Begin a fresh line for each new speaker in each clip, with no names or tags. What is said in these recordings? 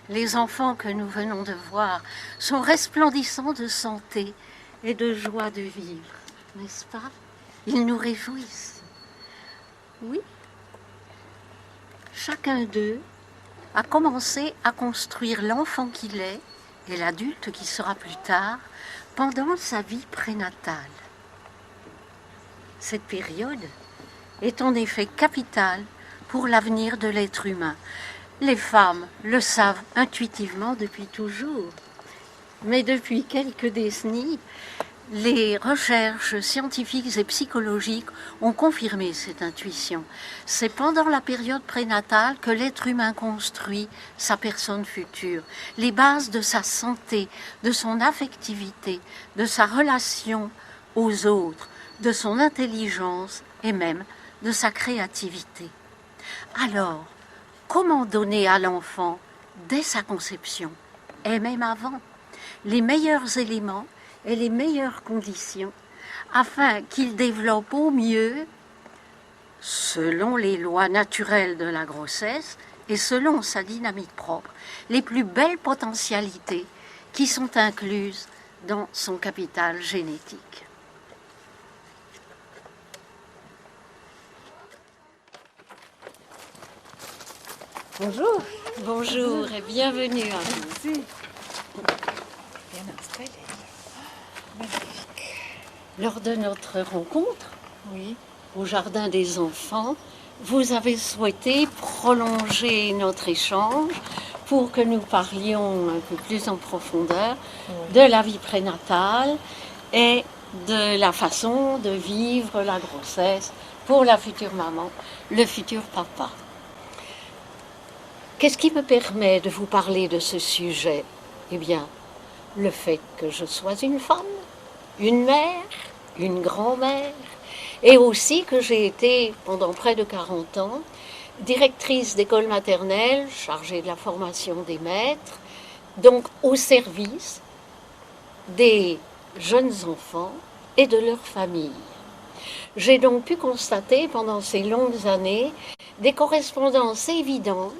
Les enfants que nous venons de voir sont resplendissants de santé et de joie de vivre, n'est-ce pas? Ils nous réjouissent. Oui. Chacun d'eux a commencé à construire l'enfant qu'il est et l'adulte qui sera plus tard pendant sa vie prénatale. Cette période est en effet capitale pour l'avenir de l'être humain. Les femmes le savent intuitivement depuis toujours, mais depuis quelques décennies, les recherches scientifiques et psychologiques ont confirmé cette intuition. C'est pendant la période prénatale que l'être humain construit sa personne future, les bases de sa santé, de son affectivité, de sa relation aux autres, de son intelligence et même de sa créativité. Alors, comment donner à l'enfant, dès sa conception, et même avant, les meilleurs éléments et les meilleures conditions afin qu'il développe au mieux, selon les lois naturelles de la grossesse et selon sa dynamique propre, les plus belles potentialités qui sont incluses dans son capital génétique. Bonjour. Bonjour et bienvenue à vous.
Merci. Bien installé. Magnifique.
Lors de notre rencontre
Oui.
au Jardin des Enfants, vous avez souhaité prolonger notre échange pour que nous parlions un peu plus en profondeur de la vie prénatale et de la façon de vivre la grossesse pour la future maman, le futur papa. Qu'est-ce qui me permet de vous parler de ce sujet? Eh bien, le fait que je sois une femme, une mère, une grand-mère, et aussi que j'ai été, pendant près de 40 ans, directrice d'école maternelle, chargée de la formation des maîtres, donc au service des jeunes enfants et de leurs familles. J'ai donc pu constater pendant ces longues années des correspondances évidentes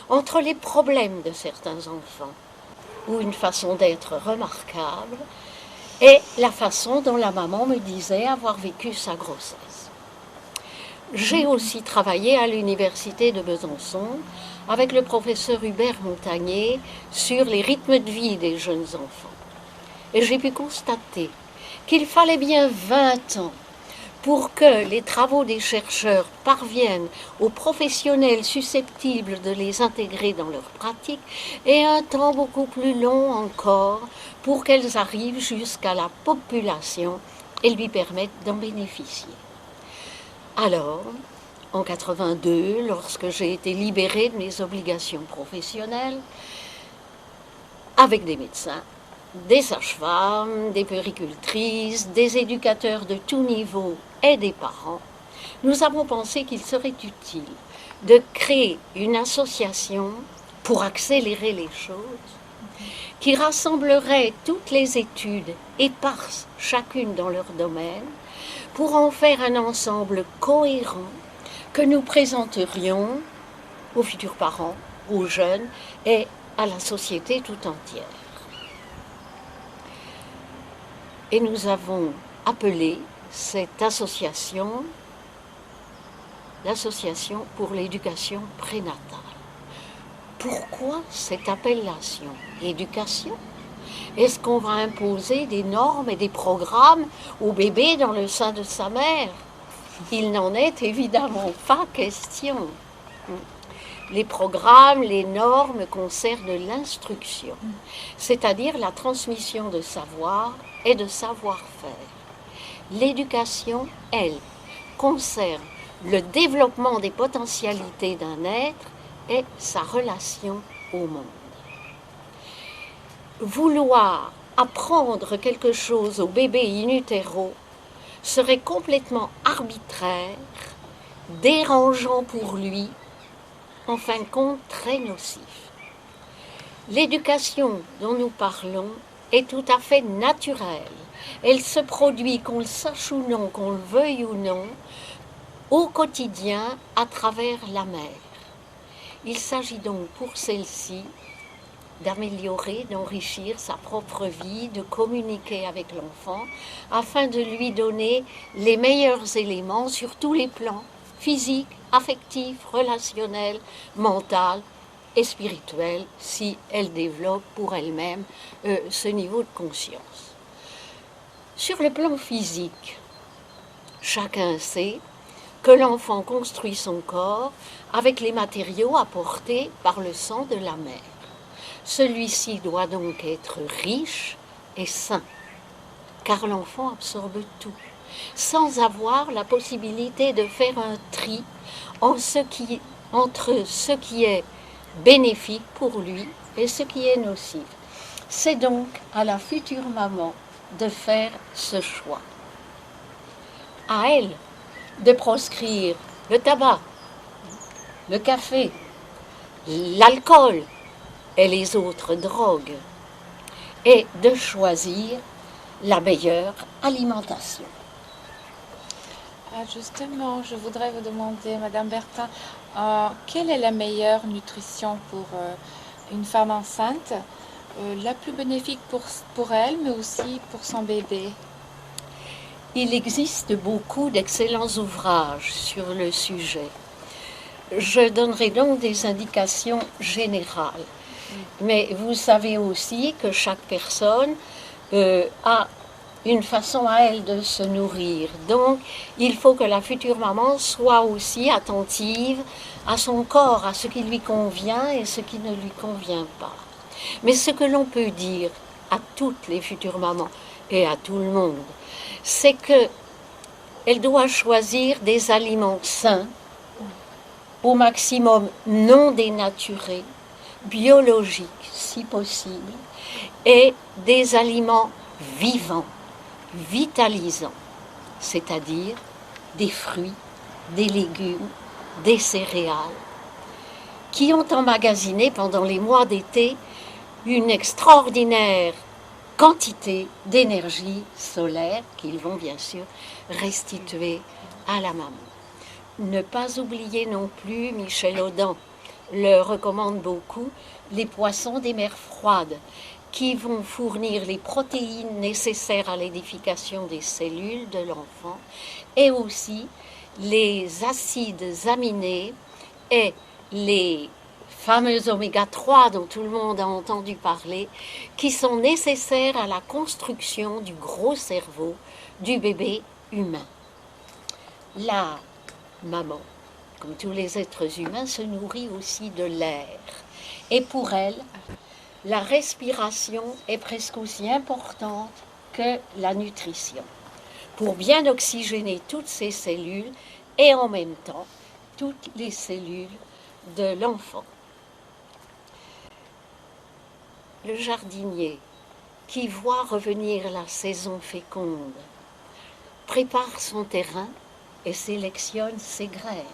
entre les problèmes de certains enfants, ou une façon d'être remarquable, et la façon dont la maman me disait avoir vécu sa grossesse. J'ai aussi travaillé à l'université de Besançon avec le professeur Hubert Montagnier sur les rythmes de vie des jeunes enfants. Et j'ai pu constater qu'il fallait bien 20 ans pour que les travaux des chercheurs parviennent aux professionnels susceptibles de les intégrer dans leur pratique, et un temps beaucoup plus long encore pour qu'elles arrivent jusqu'à la population et lui permettent d'en bénéficier. Alors, en 82, lorsque j'ai été libérée de mes obligations professionnelles, avec des médecins, des sages-femmes, des puéricultrices, des éducateurs de tout niveau et des parents, nous avons pensé qu'il serait utile de créer une association pour accélérer les choses, qui rassemblerait toutes les études éparses, chacune dans leur domaine, pour en faire un ensemble cohérent que nous présenterions aux futurs parents, aux jeunes et à la société tout entière. Et nous avons appelé cette association l'Association pour l'éducation prénatale. Pourquoi cette appellation? Éducation? Est-ce qu'on va imposer des normes et des programmes au bébé dans le sein de sa mère? Il n'en est évidemment pas question. Les programmes, les normes concernent l'instruction, c'est-à-dire la transmission de savoir et de savoir-faire. L'éducation, elle, concerne le développement des potentialités d'un être et sa relation au monde. Vouloir apprendre quelque chose au bébé in utero serait complètement arbitraire, dérangeant pour lui, en fin de compte très nocif. L'éducation dont nous parlons est tout à fait naturelle. Elle se produit, qu'on le sache ou non, qu'on le veuille ou non, au quotidien à travers la mère. Il s'agit donc pour celle-ci d'améliorer, d'enrichir sa propre vie, de communiquer avec l'enfant, afin de lui donner les meilleurs éléments sur tous les plans, physique, affectif, relationnel, mental et spirituel, si elle développe pour elle-même ce niveau de conscience. Sur le plan physique, chacun sait que l'enfant construit son corps avec les matériaux apportés par le sang de la mère. Celui-ci doit donc être riche et sain, car l'enfant absorbe tout, sans avoir la possibilité de faire un tri entre ce qui est bénéfique pour lui et ce qui est nocif. C'est donc à la future maman de faire ce choix. À elle de proscrire le tabac, le café, l'alcool et les autres drogues, et de choisir la meilleure alimentation.
Justement, je voudrais vous demander, Madame Bertin, quelle est la meilleure nutrition pour une femme enceinte, la plus bénéfique pour elle, mais aussi pour son bébé?
Il existe beaucoup d'excellents ouvrages sur le sujet. Je donnerai donc des indications générales. Mais vous savez aussi que chaque personne a une façon à elle de se nourrir. Donc, il faut que la future maman soit aussi attentive à son corps, à ce qui lui convient et ce qui ne lui convient pas. Mais ce que l'on peut dire à toutes les futures mamans et à tout le monde, c'est qu'elle doit choisir des aliments sains, au maximum non dénaturés, biologiques si possible, et des aliments vivants, vitalisants, c'est-à-dire des fruits, des légumes, des céréales, qui ont emmagasiné pendant les mois d'été une extraordinaire quantité d'énergie solaire qu'ils vont bien sûr restituer à la maman. Ne pas oublier non plus, Michel Audin le recommande beaucoup, les poissons des mers froides qui vont fournir les protéines nécessaires à l'édification des cellules de l'enfant et aussi les acides aminés et les fameux oméga 3 dont tout le monde a entendu parler, qui sont nécessaires à la construction du gros cerveau du bébé humain. La maman, comme tous les êtres humains, se nourrit aussi de l'air. Et pour elle, la respiration est presque aussi importante que la nutrition, pour bien oxygéner toutes ces cellules et en même temps toutes les cellules de l'enfant. Le jardinier qui voit revenir la saison féconde prépare son terrain et sélectionne ses graines.